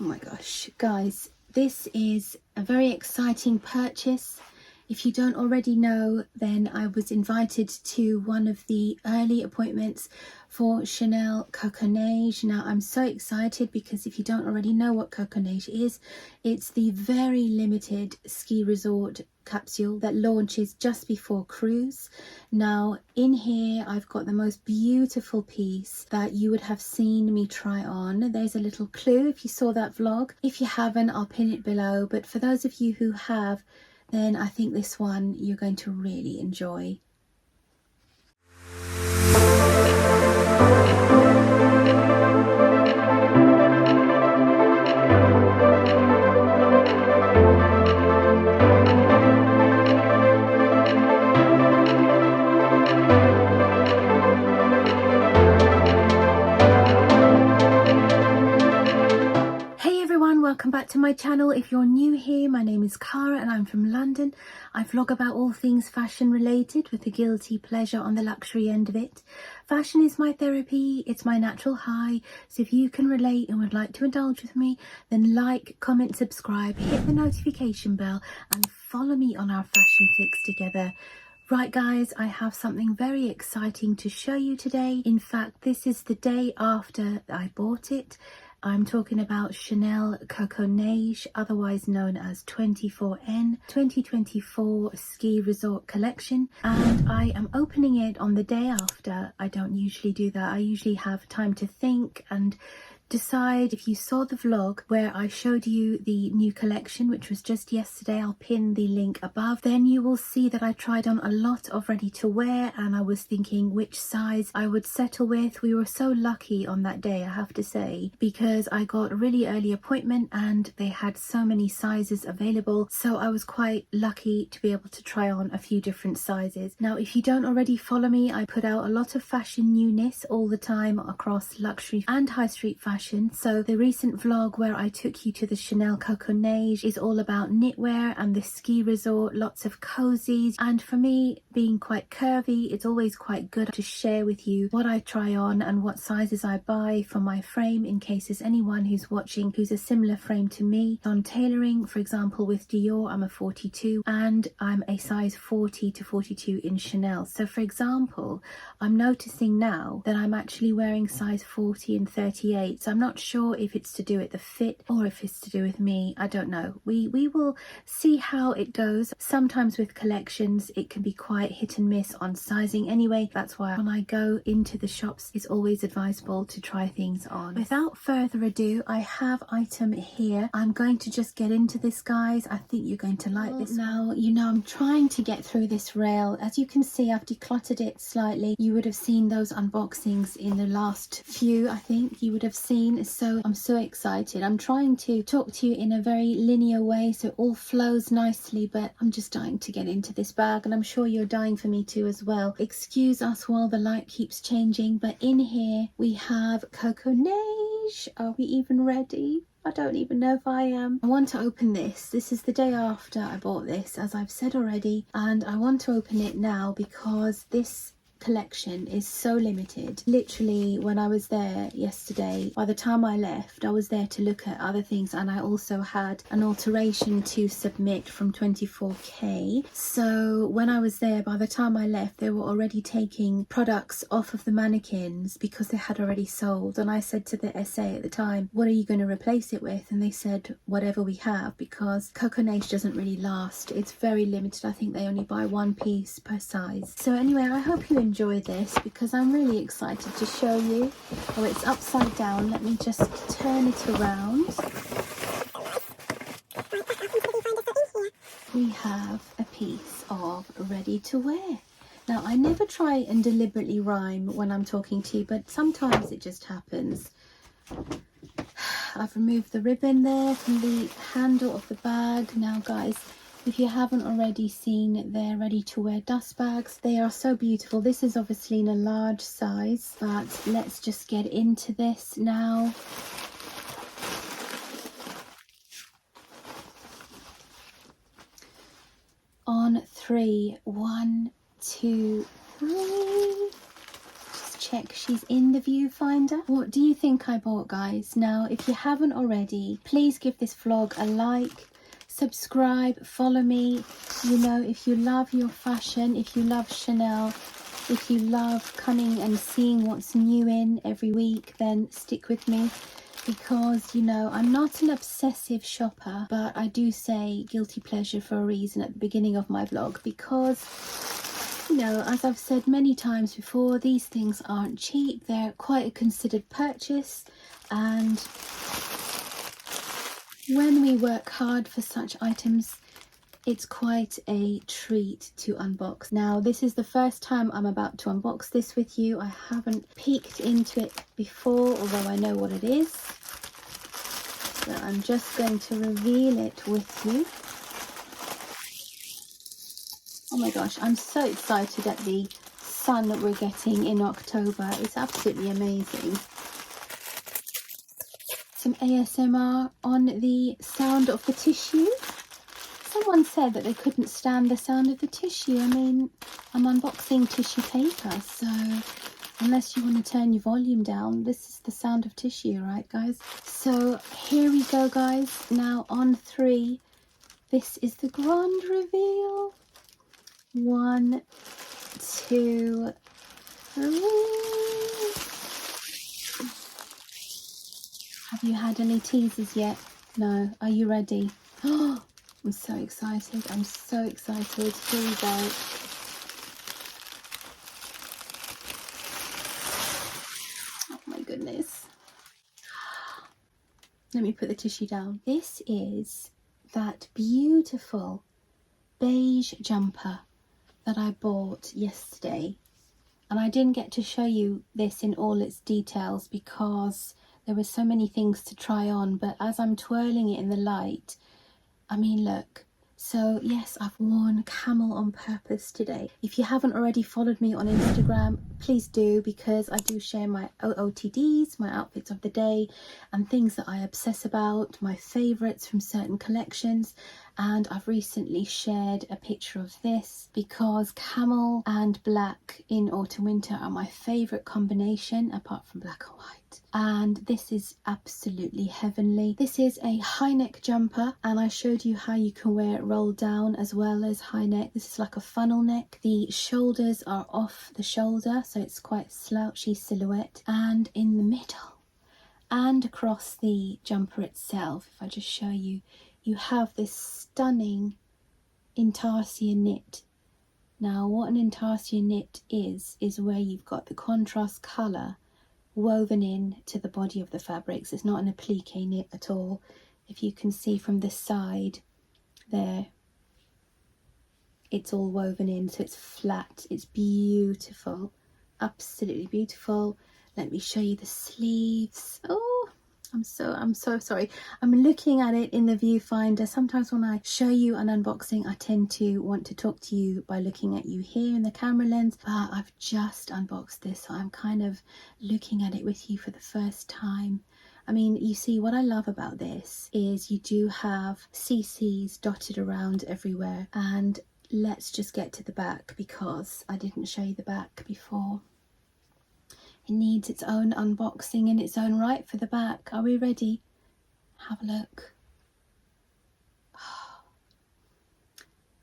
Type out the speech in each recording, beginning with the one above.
Oh my gosh, guys, this is a very exciting purchase. If you don't already know, then I was invited to one of the early appointments for Chanel Coco Neige. Now, I'm so excited because if you don't already know what Coco Neige is, it's the very limited ski resort capsule that launches just before cruise. Now, in here, I've got the most beautiful piece that you would have seen me try on. There's a little clue if you saw that vlog. If you haven't, I'll pin it below. But for those of you who have, then I think this one you're going to really enjoy. Welcome back to my channel. If you're new here, my name is Cara and I'm from London. I vlog about all things fashion related with a guilty pleasure on the luxury end of it. Fashion is my therapy, it's my natural high, so if you can relate and would like to indulge with me, then like, comment, subscribe, hit the notification bell and follow me on our fashion fix together. Right guys, I have something very exciting to show you today. In fact, this is the day after I bought it. I'm talking about Chanel Coco Neige, otherwise known as 24N 2024 Ski Resort Collection, and I am opening it on the day after. I don't usually do that. I usually have time to think and decide. If you saw the vlog where I showed you the new collection, which was just yesterday, I'll pin the link above, then you will see that I tried on a lot of ready to wear and I was thinking which size I would settle with. We were so lucky on that day, I have to say, because I got a really early appointment and they had so many sizes available, so I was quite lucky to be able to try on a few different sizes. Now, if you don't already follow me, I put out a lot of fashion newness all the time across luxury and high street fashion. So the recent vlog where I took you to the Chanel Coco Neige is all about knitwear and the ski resort, lots of cozies, and for me, being quite curvy, it's always quite good to share with you what I try on and what sizes I buy for my frame, in case there's anyone who's watching who's a similar frame to me. On tailoring, for example, with Dior, I'm a 42 and I'm a size 40 to 42 in Chanel. So for example, I'm noticing now that I'm actually wearing size 40 and 38. So I'm not sure if it's to do with the fit or if it's to do with me. I don't know. We will see how it goes. Sometimes with collections it can be quite hit and miss on sizing anyway. That's why when I go into the shops, it's always advisable to try things on. Without further ado, I have item here. I'm going to just get into this, guys. I think you're going to like this. Now, you know, I'm trying to get through this rail. As you can see, I've decluttered it slightly. You would have seen those unboxings in the last few, I think you would have seen. So I'm so excited. I'm trying to talk to you in a very linear way so it all flows nicely, but I'm just dying to get into this bag and I'm sure you're dying for me too as well. Excuse us while the light keeps changing, but in here we have Coco Neige. Are we even ready? I don't even know if I am. I want to open this. This is the day after I bought this, as I've said already, and I want to open it now because this collection is so limited. Literally, when I was there yesterday, by the time I left, I was there to look at other things, and I also had an alteration to submit from 24K. So when I was there, by the time I left, they were already taking products off of the mannequins because they had already sold. And I said to the SA at the time, what are you going to replace it with? And they said, whatever we have, because Coco Neige doesn't really last. It's very limited. I think they only buy one piece per size. So anyway, I hope you enjoy this because I'm really excited to show you. Oh, it's upside down. Let me just turn it around. We have a piece of ready to wear. Now, I never try and deliberately rhyme when I'm talking to you, but sometimes it just happens. I've removed the ribbon there from the handle of the bag. Now, guys, if you haven't already seen their ready to wear dust bags, they are so beautiful. This is obviously in a large size, but let's just get into this now. On 3, 1, 2, 3. Just check she's in the viewfinder. What do you think I bought, guys? Now, if you haven't already, please give this vlog a like, subscribe, follow me. You know, if you love your fashion, if you love Chanel, if you love coming and seeing what's new in every week, then stick with me. Because, you know, I'm not an obsessive shopper, but I do say guilty pleasure for a reason at the beginning of my vlog, because, you know, as I've said many times before, these things aren't cheap. They're quite a considered purchase, and when we work hard for such items, it's quite a treat to unbox. Now, this is the first time I'm about to unbox this with you. I haven't peeked into it before, although I know what it is. So I'm just going to reveal it with you. Oh my gosh, I'm so excited at the sun that we're getting in October. It's absolutely amazing. Some ASMR on the sound of the tissue. Someone said that they couldn't stand the sound of the tissue. I mean, I'm unboxing tissue paper, so unless you want to turn your volume down, this is the sound of tissue, right, guys? So here we go, guys. Now on 3, this is the grand reveal. 1, 2, 3. Have you had any teasers yet? No. Are you ready? Oh, I'm so excited. I'm so excited. Here we go. Oh my goodness. Let me put the tissue down. This is that beautiful beige jumper that I bought yesterday. And I didn't get to show you this in all its details because there were so many things to try on. But as I'm twirling it in the light, I mean, look. So yes, I've worn camel on purpose today. If you haven't already followed me on Instagram, please do, because I do share my OOTDs, my outfits of the day, and things that I obsess about, my favourites from certain collections. And I've recently shared a picture of this because camel and black in autumn winter are my favourite combination, apart from black and white. And this is absolutely heavenly. This is a high neck jumper, and I showed you how you can wear it rolled down as well as high neck. This is like a funnel neck. The shoulders are off the shoulder, so it's quite slouchy silhouette. And in the middle and across the jumper itself, if I just show you, you have this stunning intarsia knit. Now, what an intarsia knit is where you've got the contrast colour woven in to the body of the fabrics. It's not an applique knit at all. If you can see from the side there, it's all woven in, so it's flat. It's beautiful, absolutely beautiful. Let me show you the sleeves. Oh, I'm so sorry. I'm looking at it in the viewfinder. Sometimes when I show you an unboxing, I tend to want to talk to you by looking at you here in the camera lens, but I've just unboxed this, so I'm kind of looking at it with you for the first time. I mean, you see, what I love about this is you do have CCs dotted around everywhere. And let's just get to the back, because I didn't show you the back before. It needs its own unboxing in its own right for the back. Are we ready? Have a look.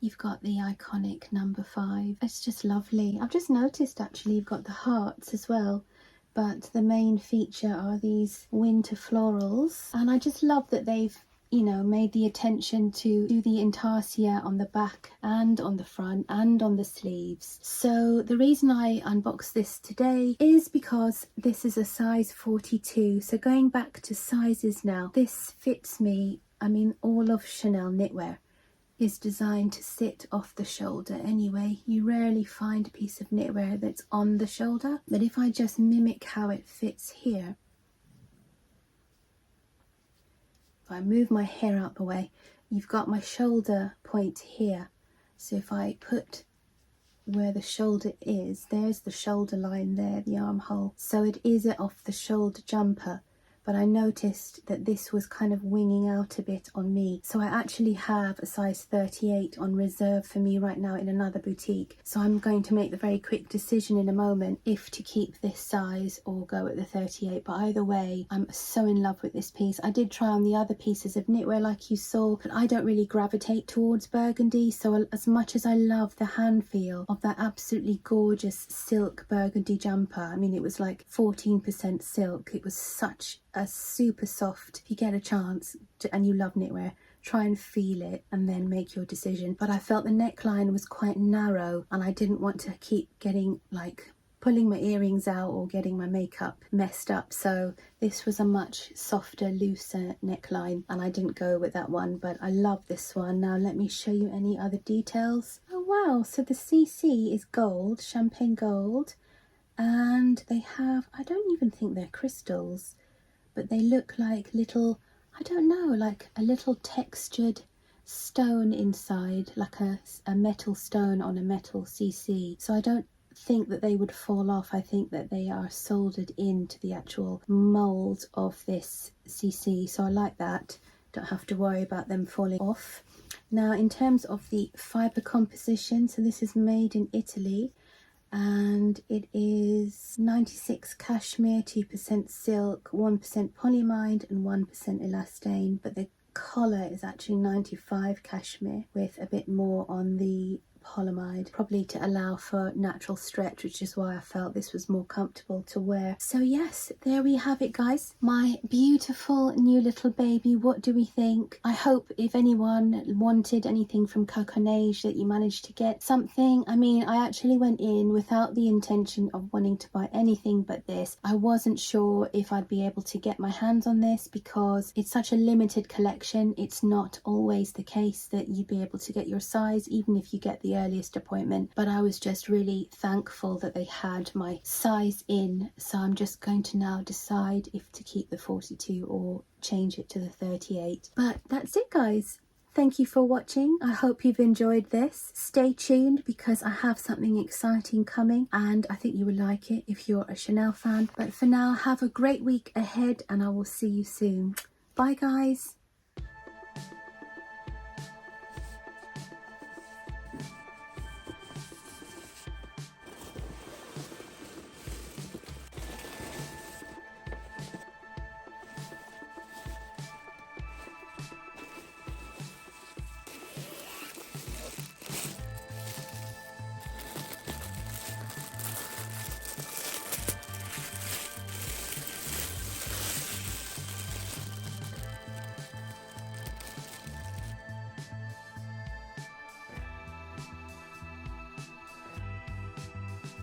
You've got the iconic number 5. It's just lovely. I've just noticed actually you've got the hearts as well, but the main feature are these winter florals. And I just love that they've, you know, made the attention to do the intarsia on the back and on the front and on the sleeves. So the reason I unboxed this today is because this is a size 42. So going back to sizes now, this fits me. I mean, all of Chanel knitwear is designed to sit off the shoulder anyway. You rarely find a piece of knitwear that's on the shoulder. But if I just mimic how it fits here, if I move my hair out the way, you've got my shoulder point here. So if I put where the shoulder is, there's the shoulder line there, the armhole. So it is an off the shoulder jumper, but I noticed that this was kind of winging out a bit on me. So I actually have a size 38 on reserve for me right now in another boutique. So I'm going to make the very quick decision in a moment if to keep this size or go at the 38. But either way, I'm so in love with this piece. I did try on the other pieces of knitwear like you saw, but I don't really gravitate towards burgundy. So as much as I love the hand feel of that absolutely gorgeous silk burgundy jumper, I mean, it was like 14% silk. It was such a super soft. If you get a chance and you love knitwear, try and feel it and then make your decision. But I felt the neckline was quite narrow and I didn't want to keep getting like pulling my earrings out or getting my makeup messed up. So this was a much softer, looser neckline and I didn't go with that one, but I love this one. Now let me show you any other details. Oh wow, so the CC is gold, champagne gold, and they have, I don't even think they're crystals, but they look like little, I don't know, like a little textured stone inside, like a metal stone on a metal CC. So I don't think that they would fall off. I think that they are soldered into the actual mold of this CC. So I like that. Don't have to worry about them falling off. Now in terms of the fibre composition, so this is made in Italy. And it is 96 cashmere, 2% silk, 1% polyamide and 1% elastane, but the collar is actually 95 cashmere with a bit more on the polyamide, probably to allow for natural stretch, which is why I felt this was more comfortable to wear. So yes, there we have it guys, my beautiful new little baby. What do we think? I hope if anyone wanted anything from Coco Neige that you managed to get something. I mean, I actually went in without the intention of wanting to buy anything but this. I wasn't sure if I'd be able to get my hands on this because it's such a limited collection. It's not always the case that you'd be able to get your size even if you get the earliest appointment, but I was just really thankful that they had my size in. So I'm just going to now decide if to keep the 42 or change it to the 38. But that's it guys. Thank you for watching. I hope you've enjoyed this. Stay tuned because I have something exciting coming and I think you will like it if you're a Chanel fan. But for now, have a great week ahead and I will see you soon. Bye guys.